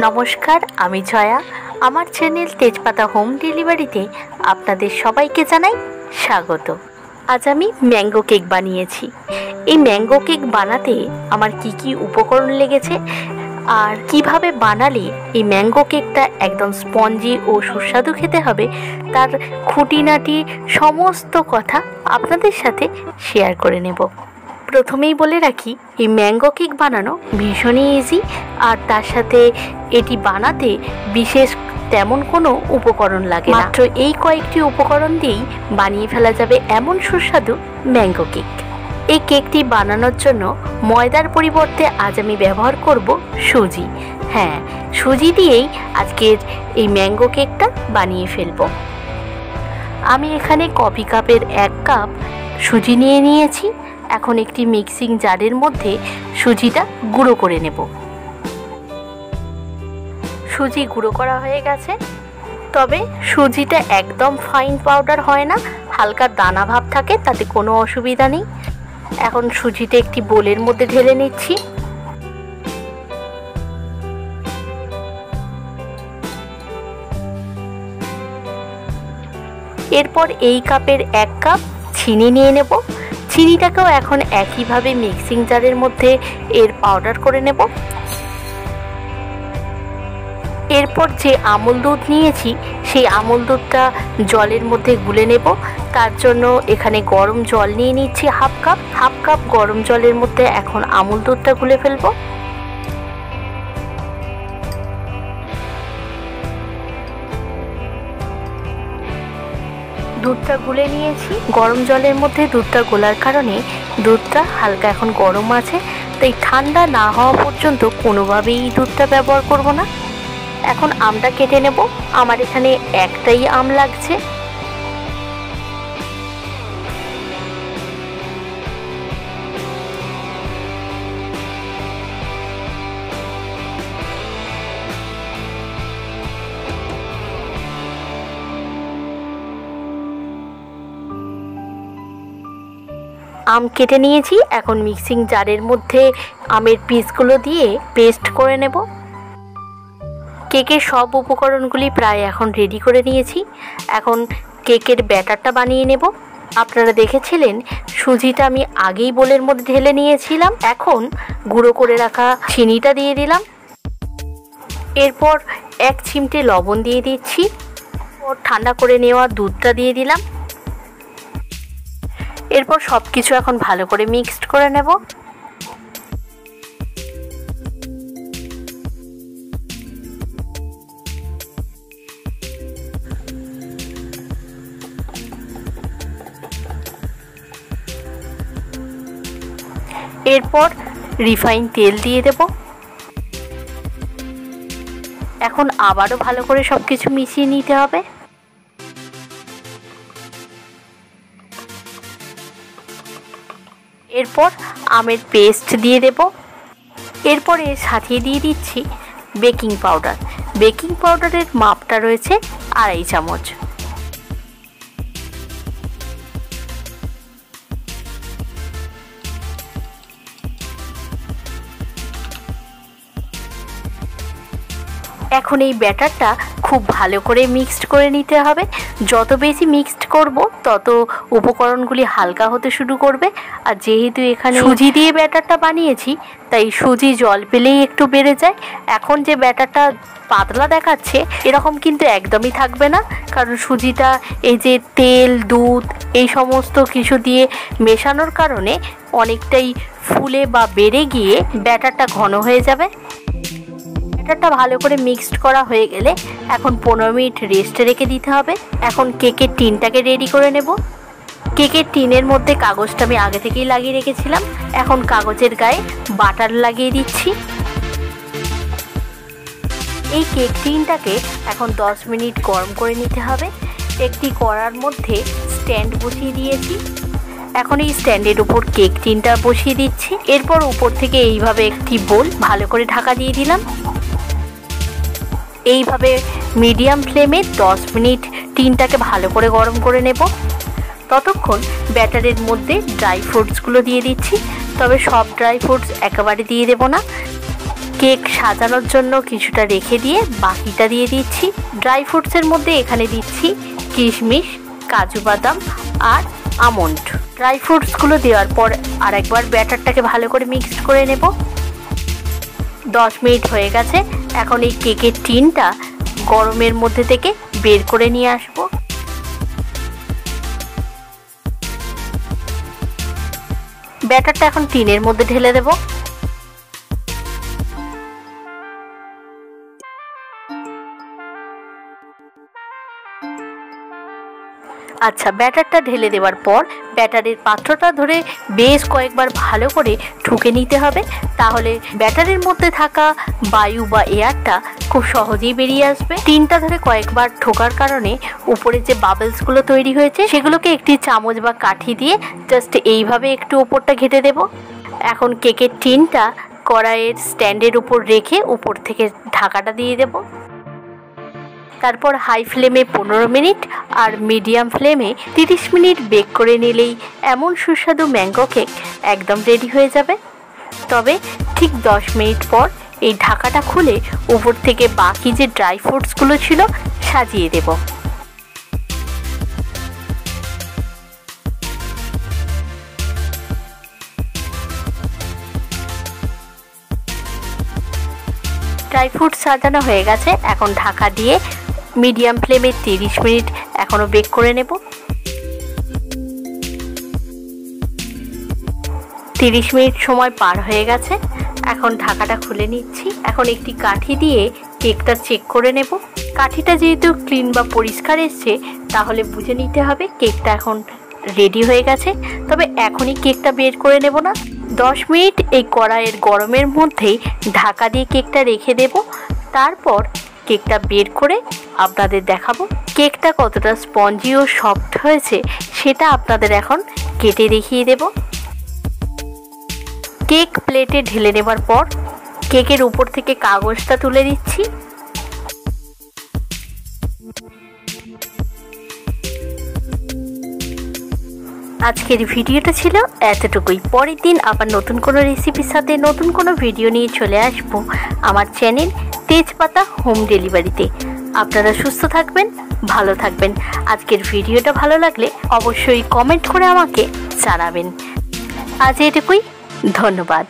নমস্কার, আমি জয়া। আমার চ্যানেল তেজপাতা হোম ডেলিভারিতে আপনাদের সবাইকে জানাই স্বাগত। আজ আমি ম্যাঙ্গো কেক বানিয়েছি। এই ম্যাঙ্গো কেক বানাতে আমার কি কি উপকরণ লেগেছে আর কিভাবে বানালে এই ম্যাঙ্গো কেকটা একদম স্পঞ্জি ও সুস্বাদু খেতে হবে, তার খুঁটিনাটি সমস্ত কথা আপনাদের সাথে শেয়ার করে নেব। প্রথমেই বলে রাখি, এই ম্যাঙ্গো কেক বানানো ভীষণই ইজি, আর তার সাথে এটি বানাতে বিশেষ তেমন কোনো উপকরণ লাগে না। মাত্র এই কয়েকটি উপকরণ দিয়েই বানিয়ে ফেলা যাবে এমন সুস্বাদু ম্যাঙ্গো কেক। এই কেকটি বানানোর জন্য ময়দার পরিবর্তে আজ আমি ব্যবহার করব সুজি। হ্যাঁ, সুজি দিয়েই আজকের এই ম্যাঙ্গো কেকটা বানিয়ে ফেলব। আমি এখানে কফি কাপের 1 কাপ সুজি নিয়েছি। এখন একটি মিক্সিং জারের মধ্যে সুজিটা গুঁড়ো করে নেব। সুজি গুঁড়ো করা হয়ে গেছে, তবে সুজিটা একদম ফাইন পাউডার হয় না, হালকা দানা ভাব থাকে, তাতে কোনো অসুবিধা নেই। এখন সুজিটা একটি বোলের মধ্যে ঢেলে নিচ্ছি। এরপর এই কাপের 1 কাপ চিনি নিয়ে নেব। চিনিটাকেও এখন একইভাবে মিক্সিং জারের মধ্যে এর পাউডার করে নেব। এরপর যে আমুল দুধ নিয়েছি সেই আমুল দুধটা জলের মধ্যে গুলে নেব। তার জন্য এখানে গরম জল নিয়ে নিচ্ছি হাফ কাপ গরম জলের মধ্যে এখন আমুল দুধটা গুলে ফেলবো। দুধটা গুলে নিয়েছি। গরম জলের মধ্যে দুধটা গোলার কারণে দুধটা হালকা এখন গরম আছে, তাই ঠান্ডা না হওয়া পর্যন্ত কোনোভাবেই দুধটা ব্যবহার করব না। এখন আমটা কেটে নেব। আমার এখানে একটাই আম লাগছে। আম কেটে নিয়েছি। এখন মিক্সিং জারের মধ্যে আমের পিসগুলো দিয়ে পেস্ট করে নেব। কেকের সব উপকরণগুলি প্রায় এখন রেডি করে নিয়েছি। এখন কেকের ব্যাটারটা বানিয়ে নেব। আপনারা দেখেছিলেন সুজিটা আমি আগেই বোলের মধ্যে ঢেলে নিয়েছিলাম। এখন গুঁড়ো করে রাখা চিনিটা দিয়ে দিলাম। এরপর 1 চিমটে লবণ দিয়ে দিচ্ছি। ঠান্ডা করে নেওয়া দুধটা দিয়ে দিলাম। এরপর সব কিছু এখন ভালো করে মিক্সড করে নেব। এরপর রিফাইন তেল দিয়ে দেব। এখন আবারও ভালো করে সব কিছু মিশিয়ে নিতে হবে। এরপর আমের পেস্ট দিয়ে দেব। এরপর এর সাথে দিয়ে দিচ্ছি বেকিং পাউডার। বেকিং পাউডারের মাপটা রয়েছে 2.5 চামচ। এখন এই ব্যাটারটা খুব ভালো করে মিক্সড করে নিতে হবে। যত বেশি মিক্সড করব তত উপকরণগুলি হালকা হতে শুরু করবে। আর যেহেতু এখানে সুজি দিয়ে ব্যাটারটা বানিয়েছি, তাই সুজি জল পেলেই একটু বেড়ে যায়। এখন যে ব্যাটারটা পাতলা দেখাচ্ছে এরকম কিন্তু একদমই থাকবে না, কারণ সুজিটা এই যে তেল, দুধ এই সমস্ত কিছু দিয়ে মেশানোর কারণে অনেকটাই ফুলে বা বেড়ে গিয়ে ব্যাটারটা ঘন হয়ে যাবে। ব্যাটারটা ভালো করে মিক্সড করা হয়ে গেলে এখন 15 মিনিট রেস্টে রেখে দিতে হবে। এখন কেকের টিনটাকে রেডি করে নেব। কেকের টিনের মধ্যে কাগজটা আমি আগে থেকেই লাগিয়ে রেখেছিলাম। এখন কাগজের গায়ে বাটার লাগিয়ে দিচ্ছি। এই কেক টিনটাকে এখন 10 মিনিট গরম করে নিতে হবে। একটি কড়ার মধ্যে স্ট্যান্ড বসিয়ে দিয়েছি। এখন এই স্ট্যান্ডের উপর কেক টিনটা বসিয়ে দিচ্ছি। এরপর উপর থেকে এইভাবে একটি বোল ভালো করে ঢাকা দিয়ে দিলাম। এইভাবে মিডিয়াম ফ্লেমে 10 মিনিট টিনটাকে ভালো করে গরম করে নেব। ততক্ষণ ব্যাটারের মধ্যে ড্রাই ফ্রুটসগুলো দিয়ে দিচ্ছি, তবে সব ড্রাই ফ্রুটস একেবারে দিয়ে দেব না। কেক সাজানোর জন্য কিছুটা রেখে দিয়ে বাকিটা দিয়ে দিচ্ছি। ড্রাই ফ্রুটসের মধ্যে এখানে দিচ্ছি কিশমিশ, কাজু বাদাম আর আমন্ড। ড্রাই ফ্রুটসগুলো দেওয়ার পর আরেকবার ব্যাটারটাকে ভালো করে মিক্সড করে নেব। 10 মিনিট হয়ে গেছে। এখন এই কেকের টিনটা গরমের মধ্যে থেকে বের করে নিয়ে আসব। ব্যাটারটা এখন টিনের মধ্যে ঢেলে দেব। আচ্ছা, ব্যাটারটা ঢেলে দেওয়ার পর ব্যাটারের পাত্রটা ধরে বেশ কয়েকবার ভালো করে ঠুকে নিতে হবে, তাহলে ব্যাটারের মধ্যে থাকা বায়ু বা এয়ারটা খুব সহজেই বেরিয়ে আসবে। টিনটা ধরে কয়েকবার ঠোকার কারণে উপরে যে বাবলসগুলো তৈরি হয়েছে সেগুলোকে একটি চামচ বা কাঠি দিয়ে জাস্ট এইভাবে একটু উপরটা ঘেঁটে দেব। এখন কেকের টিনটা কড়াইয়ের স্ট্যান্ডের উপর রেখে উপর থেকে ঢাকাটা দিয়ে দেব। তারপর হাই ফ্লেমে 15 মিনিট আর মিডিয়াম ফ্লেমে 30 মিনিট বেক করে নিলেই এমন সুস্বাদু ম্যাঙ্গো কেক একদম রেডি হয়ে যাবে। তবে ঠিক 10 মিনিট পর এই ঢাকাটা খুলে উপর থেকে বাকি যে ড্রাই ফ্রুটসগুলো ছিল সাজিয়ে দেব। ড্রাই ফ্রুট সাজানো হয়ে গেছে। এখন ঢাকা দিয়ে মিডিয়াম ফ্লেমে 30 মিনিট এখনও বেক করে নেব। 30 মিনিট সময় পার হয়ে গেছে। এখন ঢাকাটা খুলে নিচ্ছি। এখন একটি কাঠি দিয়ে কেকটা চেক করে নেব। কাঠিটা যেহেতু ক্লিন বা পরিষ্কার এসছে, তাহলে বুঝে নিতে হবে কেকটা এখন রেডি হয়ে গেছে। তবে এখনই কেকটা বের করে নেব না। 10 মিনিট এই কড়াইয়ের গরমের মধ্যেই ঢাকা দিয়ে কেকটা রেখে দেব। তারপর কেকটা বের করে আপনাদের দেখাবো কেকটা কতটা স্পঞ্জি ও সফট হয়েছে, সেটা আপনাদের এখন কেটে দেখিয়ে দেব। কেক প্লেটে ঢেলে নেবার পর কেকের উপর থেকে কাগজটা তুলে দিচ্ছি। আজকের ভিডিওটা ছিল এতটুকুই। পরের দিন আবার নতুন কোনো রেসিপির সাথে নতুন কোনো ভিডিও নিয়ে চলে আসবো আমার চ্যানেল তেজপাতা হোম ডেলিভারিতে। আপনারা সুস্থ থাকবেন, ভালো থাকবেন। আজকের ভিডিওটা ভালো লাগলে অবশ্যই কমেন্ট করে আমাকে জানাবেন। আজ এটুকুই, ধন্যবাদ।